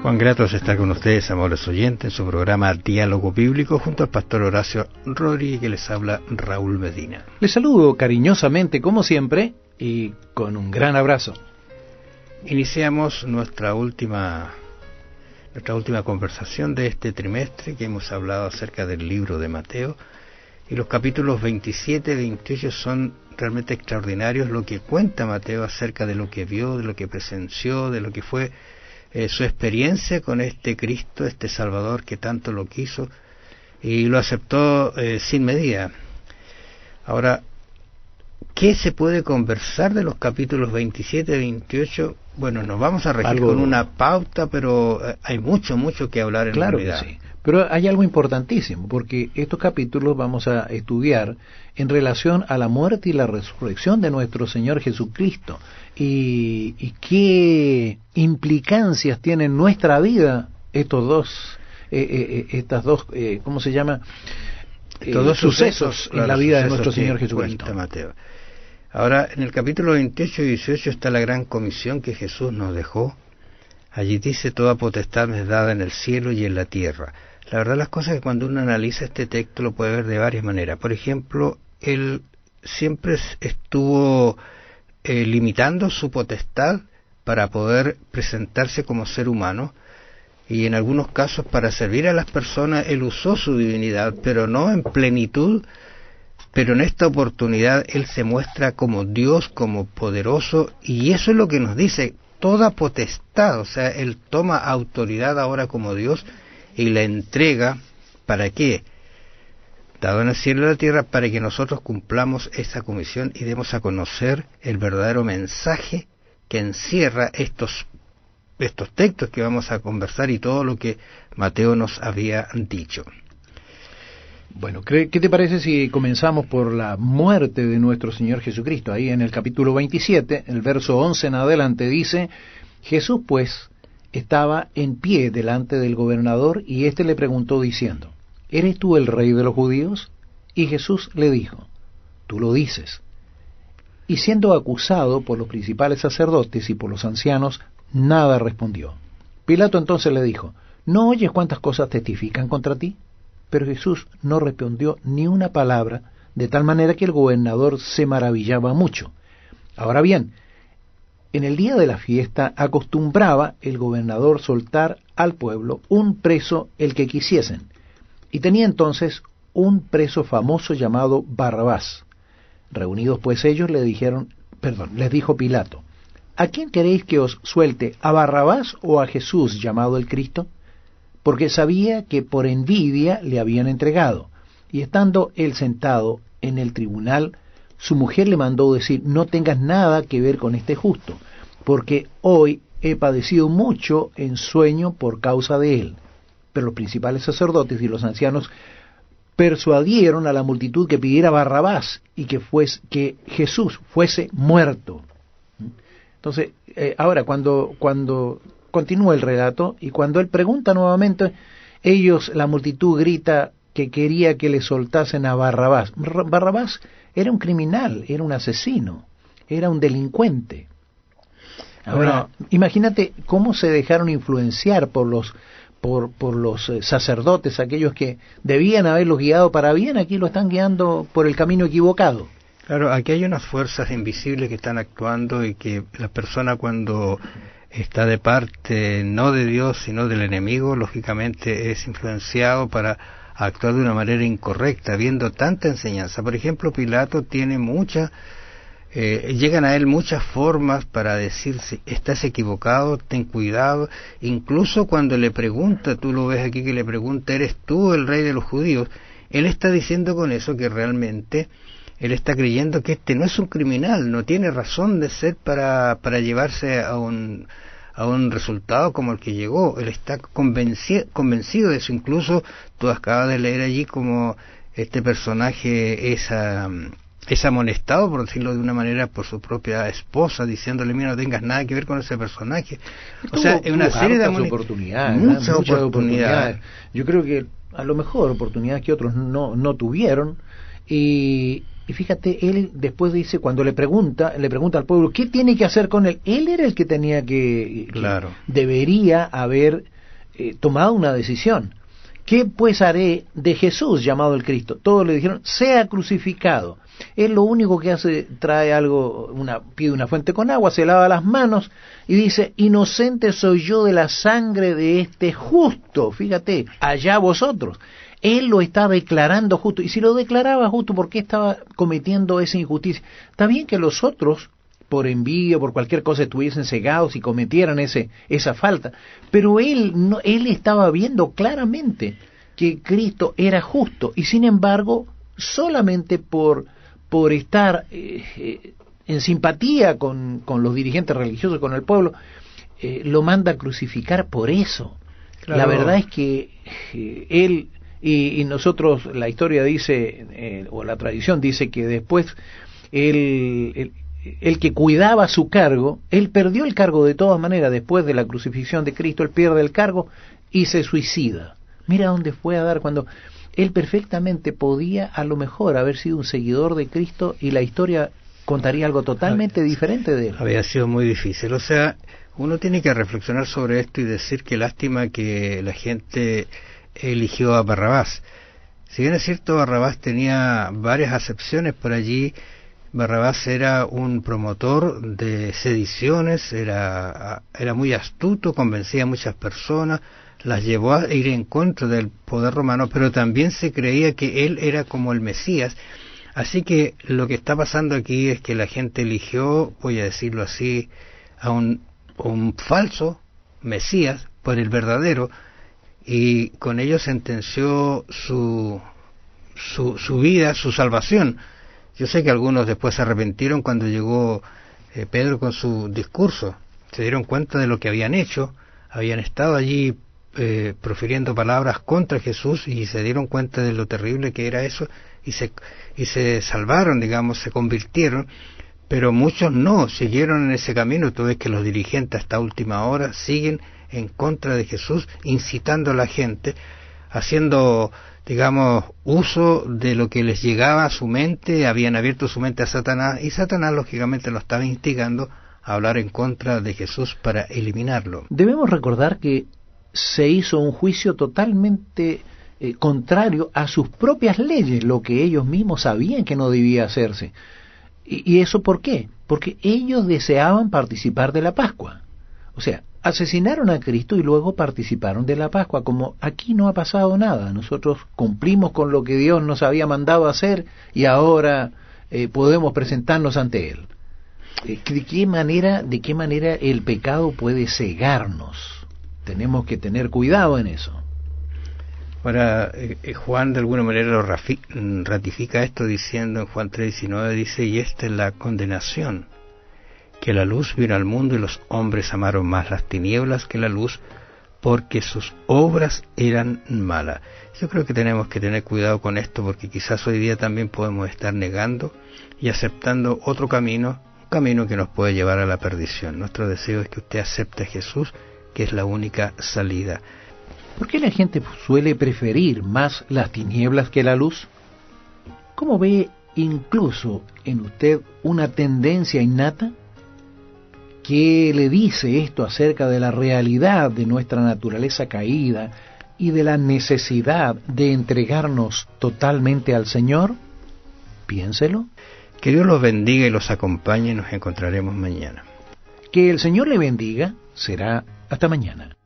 Cuán grato es estar con ustedes, amables oyentes, en su programa Diálogo Bíblico, junto al pastor Horacio Rodríguez, que les habla Raúl Medina. Les saludo cariñosamente, como siempre, y con un gran abrazo. Iniciamos nuestra última conversación de este trimestre, que hemos hablado acerca del libro de Mateo, y los capítulos 27 y 28 son realmente extraordinarios, lo que cuenta Mateo acerca de lo que vio, de lo que presenció, de lo que fue su experiencia con este Cristo, este Salvador que tanto lo quiso y lo aceptó sin medida. Ahora, ¿qué se puede conversar de los capítulos 27 y 28? Bueno, nos vamos a regir con una pauta, pero hay mucho que hablar en realidad. Sí. Pero hay algo importantísimo, porque estos capítulos vamos a estudiar en relación a la muerte y la resurrección de nuestro Señor Jesucristo. Y qué implicancias tienen en nuestra vida estas dos, ¿cómo se llama? Estos dos sucesos en la vida de nuestro Señor Jesucristo. Mateo. Ahora, en el capítulo 28 y 18 está la gran comisión que Jesús nos dejó. Allí dice: toda potestad me es dada en el cielo y en la tierra. La verdad, las cosas es que cuando uno analiza este texto lo puede ver de varias maneras. Por ejemplo, él siempre estuvo limitando su potestad para poder presentarse como ser humano, y en algunos casos para servir a las personas él usó su divinidad, pero no en plenitud. Pero en esta oportunidad él se muestra como Dios, como poderoso, y eso es lo que nos dice: toda potestad. O sea, él toma autoridad ahora como Dios y la entrega. ¿Para qué? Dado en el cielo y la tierra, para que nosotros cumplamos esa comisión y demos a conocer el verdadero mensaje que encierra estos textos que vamos a conversar y todo lo que Mateo nos había dicho. Bueno, ¿qué te parece si comenzamos por la muerte de nuestro Señor Jesucristo? Ahí en el capítulo 27, el verso 11 en adelante dice: Jesús pues estaba en pie delante del gobernador, y éste le preguntó diciendo: ¿eres tú el rey de los judíos? Y Jesús le dijo: tú lo dices. Y siendo acusado por los principales sacerdotes y por los ancianos, nada respondió. Pilato entonces le dijo: ¿no oyes cuántas cosas testifican contra ti? Pero Jesús no respondió ni una palabra, de tal manera que el gobernador se maravillaba mucho. Ahora bien, en el día de la fiesta acostumbraba el gobernador soltar al pueblo un preso el que quisiesen, y tenía entonces un preso famoso llamado Barrabás. Reunidos pues ellos les dijo Pilato: ¿a quién queréis que os suelte, a Barrabás o a Jesús llamado el Cristo? Porque sabía que por envidia le habían entregado. Y estando él sentado en el tribunal, su mujer le mandó decir: no tengas nada que ver con este justo, porque hoy he padecido mucho en sueño por causa de él. Pero los principales sacerdotes y los ancianos persuadieron a la multitud que pidiera Barrabás y que Jesús fuese muerto. Entonces, ahora cuando continúa el relato, y cuando él pregunta nuevamente, la multitud grita que quería que le soltasen a Barrabás. Barrabás era un criminal, era un asesino, era un delincuente. Ahora, imagínate cómo se dejaron influenciar por los sacerdotes, aquellos que debían haberlos guiado para bien. Aquí lo están guiando por el camino equivocado. Claro, aquí hay unas fuerzas invisibles que están actuando, y que la persona, cuando está de parte no de Dios sino del enemigo, lógicamente es influenciado para actuar de una manera incorrecta, viendo tanta enseñanza. Por ejemplo, Pilato tiene llegan a él muchas formas para decir: si estás equivocado, ten cuidado. Incluso cuando le pregunta, tú lo ves aquí que le pregunta: ¿eres tú el rey de los judíos? Él está diciendo con eso que realmente él está creyendo que este no es un criminal, no tiene razón de ser para llevarse a un resultado como el que llegó. Él está convencido de eso. Incluso tú acabas de leer allí como este personaje es amonestado, por decirlo de una manera, por su propia esposa, diciéndole: mira, no tengas nada que ver con ese personaje. O sea, es una serie de oportunidades, muchas oportunidades. Yo creo que a lo mejor oportunidades que otros no tuvieron. Y fíjate, él después dice, cuando le pregunta al pueblo qué tiene que hacer con él. Él era el que tenía que claro, debería haber tomado una decisión. ¿Qué pues haré de Jesús llamado el Cristo? Todos le dijeron, sea crucificado. Él lo único que hace, trae algo, pide una fuente con agua, se lava las manos y dice, inocente soy yo de la sangre de este justo. Fíjate, allá vosotros. Él lo está declarando justo. Y si lo declaraba justo, ¿por qué estaba cometiendo esa injusticia? Está bien que los otros, por envidia, por cualquier cosa, estuviesen cegados y cometieran esa falta. Pero él estaba viendo claramente que Cristo era justo. Y sin embargo, solamente por estar en simpatía con los dirigentes religiosos, con el pueblo, lo manda a crucificar por eso. Claro. La verdad es que él, y nosotros, la historia dice, o la tradición dice que después el que cuidaba su cargo, él perdió el cargo de todas maneras. Después de la crucifixión de Cristo, él pierde el cargo y se suicida. Mira dónde fue a dar, cuando él perfectamente podía a lo mejor haber sido un seguidor de Cristo y la historia contaría algo totalmente diferente de él. Había sido muy difícil. O sea, uno tiene que reflexionar sobre esto y decir que lástima que la gente eligió a Barrabás. Si bien es cierto, Barrabás tenía varias acepciones por allí. Barrabás era un promotor de sediciones, era muy astuto, convencía a muchas personas, las llevó a ir en contra del poder romano, pero también se creía que él era como el Mesías. Así que lo que está pasando aquí es que la gente eligió, voy a decirlo así, a un falso Mesías por el verdadero, y con ello sentenció su vida, su salvación. Yo sé que algunos después se arrepintieron cuando llegó Pedro con su discurso, se dieron cuenta de lo que habían hecho, habían estado allí profiriendo palabras contra Jesús y se dieron cuenta de lo terrible que era eso y se salvaron, digamos, se convirtieron, pero muchos no, siguieron en ese camino. Tú ves que los dirigentes hasta última hora siguen en contra de Jesús, incitando a la gente, haciendo, digamos, uso de lo que les llegaba a su mente, habían abierto su mente a Satanás, y Satanás lógicamente lo estaba instigando a hablar en contra de Jesús para eliminarlo. Debemos recordar que se hizo un juicio totalmente contrario a sus propias leyes, lo que ellos mismos sabían que no debía hacerse. ¿Y eso por qué? Porque ellos deseaban participar de la Pascua. O sea, asesinaron a Cristo y luego participaron de la Pascua, como aquí no ha pasado nada. Nosotros cumplimos con lo que Dios nos había mandado hacer y ahora podemos presentarnos ante Él. ¿De qué manera el pecado puede cegarnos? Tenemos que tener cuidado en eso. Ahora, Juan de alguna manera lo ratifica esto diciendo en Juan 3:19, dice, y esta es la condenación, que la luz vino al mundo y los hombres amaron más las tinieblas que la luz, porque sus obras eran malas. Yo creo que tenemos que tener cuidado con esto, porque quizás hoy día también podemos estar negando y aceptando otro camino, un camino que nos puede llevar a la perdición. Nuestro deseo es que usted acepte a Jesús, que es la única salida. ¿Por qué la gente suele preferir más las tinieblas que la luz? ¿Cómo ve incluso en usted una tendencia innata? ¿Qué le dice esto acerca de la realidad de nuestra naturaleza caída y de la necesidad de entregarnos totalmente al Señor? Piénselo. Que Dios los bendiga y los acompañe. Nos encontraremos mañana. Que el Señor le bendiga. Será hasta mañana.